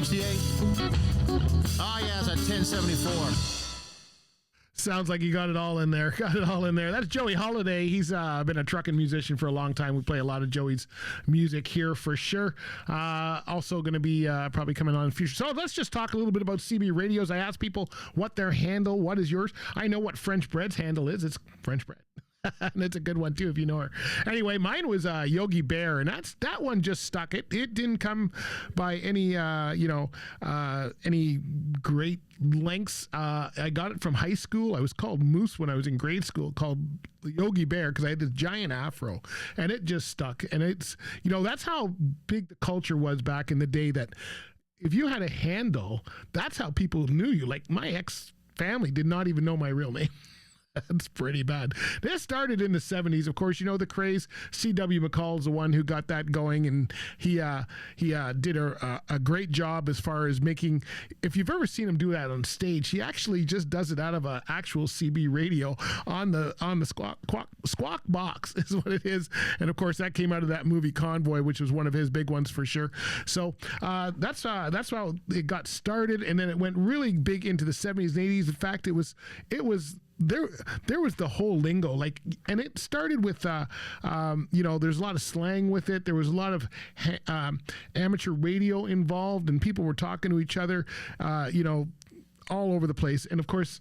68. Oh, yeah, it's at 1074. Sounds like you got it all in there. Got it all in there. That's Joey Holiday. He's been a trucking musician for a long time. We play a lot of Joey's music here for sure. Also going to be probably coming on in the future. So let's just talk a little bit about CB radios. I asked people what their handle, what is yours. I know what French Bread's handle is. It's French Bread. And it's a good one too if you know her. Anyway, mine was Yogi Bear, and that one just stuck. It didn't come by any any great lengths. I got it from high school. I was called Moose when I was in grade school, called Yogi Bear, because I had this giant afro, and it just stuck. And it's that's how big the culture was back in the day. That if you had a handle, that's how people knew you. Like my ex family did not even know my real name. That's pretty bad. This started in the 70s. Of course, the craze. C.W. McCall's the one who got that going, and he did a great job as far as making. If you've ever seen him do that on stage, he actually just does it out of an actual CB radio on the squawk box is what it is. And of course, that came out of that movie Convoy, which was one of his big ones for sure. So that's how it got started, and then it went really big into the 70s and 80s. In fact, it was. There was the whole lingo, and it started with, there's a lot of slang with it. There was a lot of amateur radio involved, and people were talking to each other, all over the place. And of course,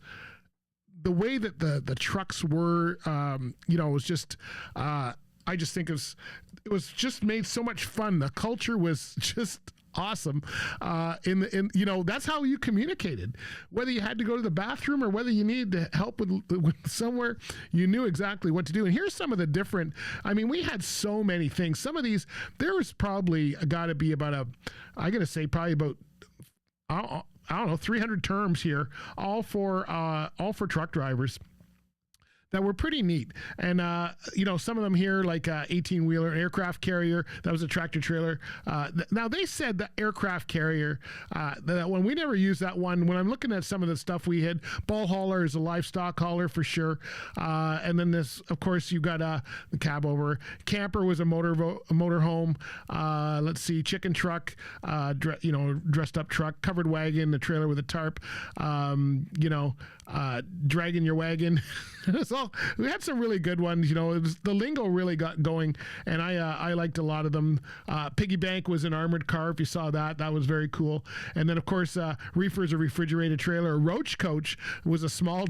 the way that the trucks were, was just, I just think it was just made so much fun. The culture was just awesome. That's how you communicated. Whether you had to go to the bathroom or whether you needed to help with somewhere, you knew exactly what to do. And here's some of the different. We had so many things. Some of these, there was probably got to be about I don't know, 300 terms here, all for truck drivers. That were pretty neat. And, some of them here, like 18-wheeler, aircraft carrier, that was a tractor trailer. Now, they said the aircraft carrier, that one, we never used that one. When I'm looking at some of the stuff we had, ball hauler is a livestock hauler for sure. And then this, of course, you got the cab over. Camper was a motor home. Let's see, chicken truck, dressed up truck, covered wagon, the trailer with a tarp, dragging your wagon. We had some really good ones. The lingo really got going, and I liked a lot of them. Piggy bank was an armored car. If you saw that was very cool. And then of course, reefer is a refrigerated trailer. Roach coach was a small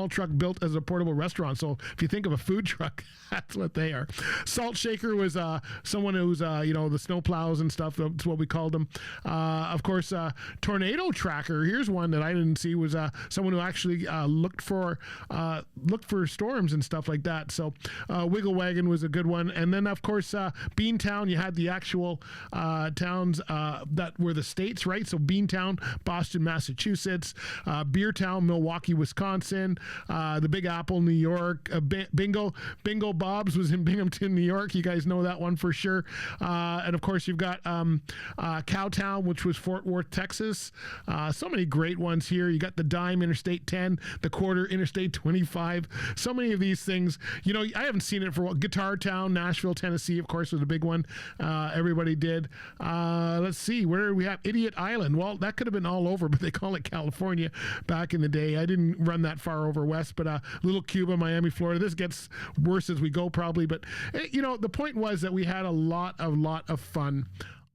truck built as a portable restaurant. So if you think of a food truck, that's what they are. Salt shaker was someone who's the snow plows and stuff. That's what we called them. Of course, tornado tracker. Here's one that I didn't see, was someone who actually looked for storms and stuff like that. So wiggle wagon was a good one. And then of course, Beantown, you had the actual towns that were the states, right? So Beantown, Boston, Massachusetts, Beertown, Milwaukee, Wisconsin, the Big Apple, New York, Bingo Bob's was in Binghamton, New York. You guys know that one for sure. And of course, you've got Cowtown, which was Fort Worth, Texas. So many great ones here. You got the dime, Interstate 10, the quarter, Interstate 25. So many of these things, I haven't seen it for a while. Guitar Town, Nashville, Tennessee, of course, was a big one. Everybody did. Let's see, where do we have Idiot Island? Well, that could have been all over, but they call it California back in the day. I didn't run that far over west, but Little Cuba, Miami, Florida. This gets worse as we go probably, but the point was that we had a lot of fun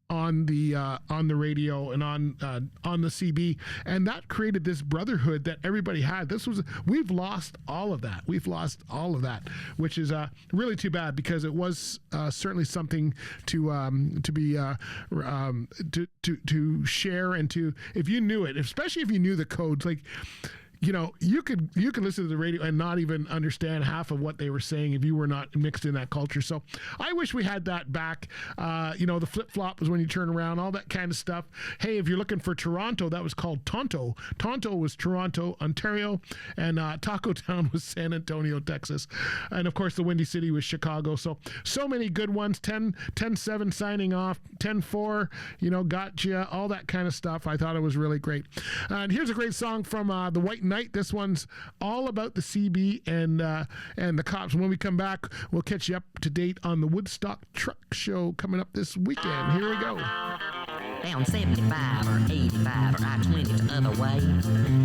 on the radio and on the CB, and that created this brotherhood that everybody had. We've lost all of that. Which is really too bad, because it was certainly something to share, and if you knew it, especially if you knew the codes, like. You could listen to the radio and not even understand half of what they were saying if you were not mixed in that culture. So I wish we had that back. The flip flop was when you turn around, all that kind of stuff. Hey, if you're looking for Toronto, that was called Tonto. Tonto was Toronto, Ontario, and Taco Town was San Antonio, Texas. And of course, the Windy City was Chicago. So many good ones. 10-7 signing off, 10-4, gotcha, all that kind of stuff. I thought it was really great. And here's a great song from the White Night. This one's all about the CB and the cops. When we come back, we'll catch you up to date on the Woodstock Truck Show coming up this weekend. Here we go. down 75 or 85 or I-20 the other way.